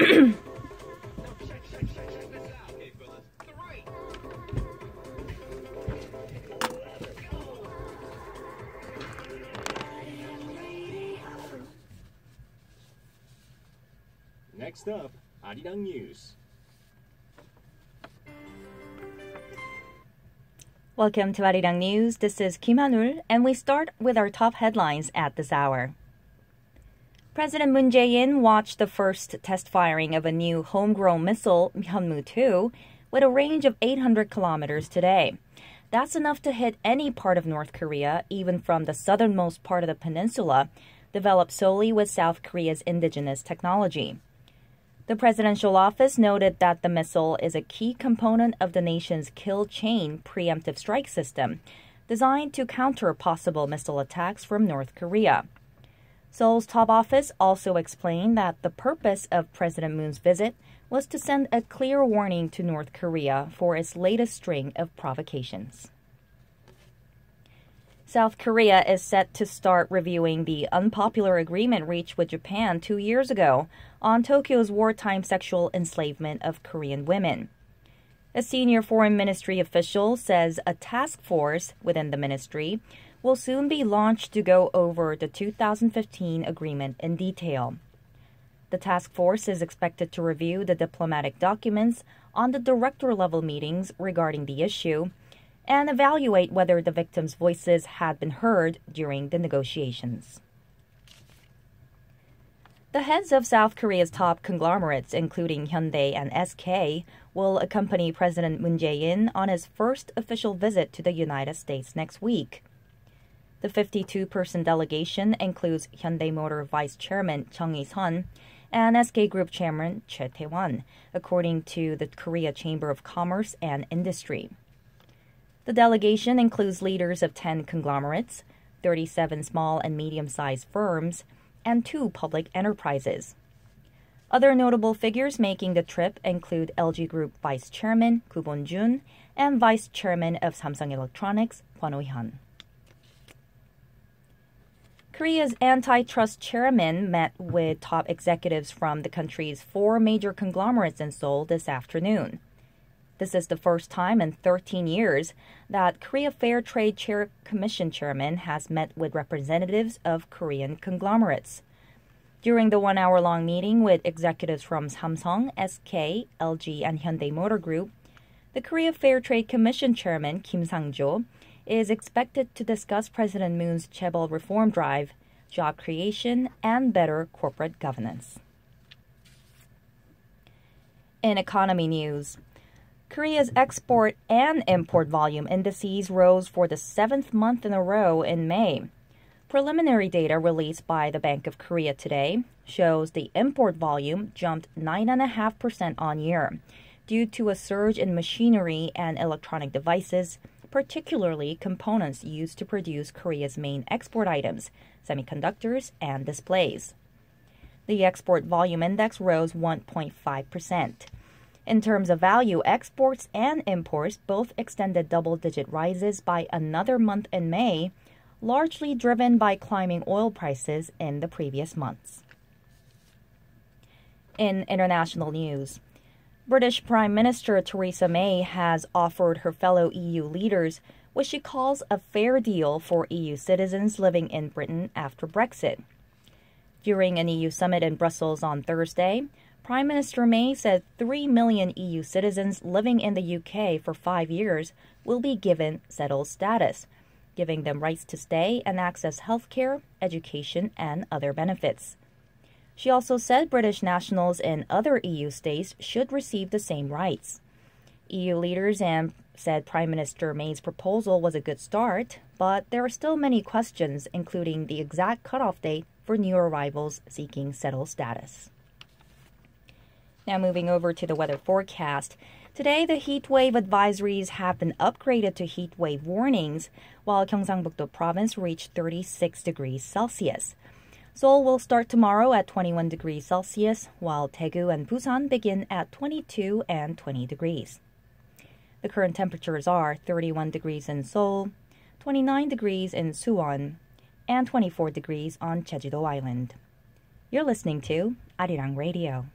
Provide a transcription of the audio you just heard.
Next up, 아리랑 News. Welcome to Arirang News. This is Kim Han-ul, and we start with our top headlines at this hour. President Moon Jae-in watched the first test firing of a new homegrown missile, Hyunmoo-2, with a range of 800 kilometers today. That's enough to hit any part of North Korea, even from the southernmost part of the peninsula, developed solely with South Korea's indigenous technology. The presidential office noted that the missile is a key component of the nation's kill chain preemptive strike system, designed to counter possible missile attacks from North Korea. Seoul's top office also explained that the purpose of President Moon's visit was to send a clear warning to North Korea for its latest string of provocations. South Korea is set to start reviewing the unpopular agreement reached with Japan 2 years ago on Tokyo's wartime sexual enslavement of Korean women. A senior foreign ministry official says a task force within the ministry will soon be launched to go over the 2015 agreement in detail. The task force is expected to review the diplomatic documents on the director-level meetings regarding the issue and evaluate whether the victims' voices had been heard during the negotiations. The heads of South Korea's top conglomerates, including Hyundai and SK, will accompany President Moon Jae-in on his first official visit to the United States next week. The 52-person delegation includes Hyundai Motor Vice Chairman Chung Il-sun and SK Group Chairman Choi Tae-won, according to the Korea Chamber of Commerce and Industry. The delegation includes leaders of 10 conglomerates, 37 small and medium-sized firms, and 2 public enterprises. Other notable figures making the trip include LG Group Vice Chairman Koo Bon-jun and Vice Chairman of Samsung Electronics Kwon Oh-hyun. Korea's antitrust chairman met with top executives from the country's 4 major conglomerates in Seoul this afternoon. This is the first time in 13 years that Korea Fair Trade Commission chairman has met with representatives of Korean conglomerates. During the 1-hour-long meeting with executives from Samsung, SK, LG, and Hyundai Motor Group, the Korea Fair Trade Commission chairman Kim Sang-jo is expected to discuss President Moon's chaebol reform drive, job creation, and better corporate governance. In economy news, Korea's export and import volume indices rose for the 7th month in a row in May. Preliminary data released by the Bank of Korea today shows the import volume jumped 9.5% on year due to a surge in machinery and electronic devices, particularly components used to produce Korea's main export items, semiconductors and displays. The export volume index rose 1.5%. In terms of value, exports and imports both extended double-digit rises by another month in May, largely driven by climbing oil prices in the previous months. In international news, British Prime Minister Theresa May has offered her fellow EU leaders what she calls a fair deal for EU citizens living in Britain after Brexit. During an EU summit in Brussels on Thursday, Prime Minister May said 3 million EU citizens living in the UK for 5 years will be given settled status, giving them rights to stay and access healthcare, education, and other benefits. She also said British nationals in other EU states should receive the same rights. EU leaders said Prime Minister May's proposal was a good start, but there are still many questions, including the exact cutoff date for new arrivals seeking settled status. Now moving over to the weather forecast. Today, the heat wave advisories have been upgraded to heat wave warnings, while Gyeongsangbuk-do province reached 36 degrees Celsius. Seoul will start tomorrow at 21 degrees Celsius, while Daegu and Busan begin at 22 and 20 degrees. The current temperatures are 31 degrees in Seoul, 29 degrees in Suwon, and 24 degrees on Jeju-do Island. You're listening to Arirang Radio.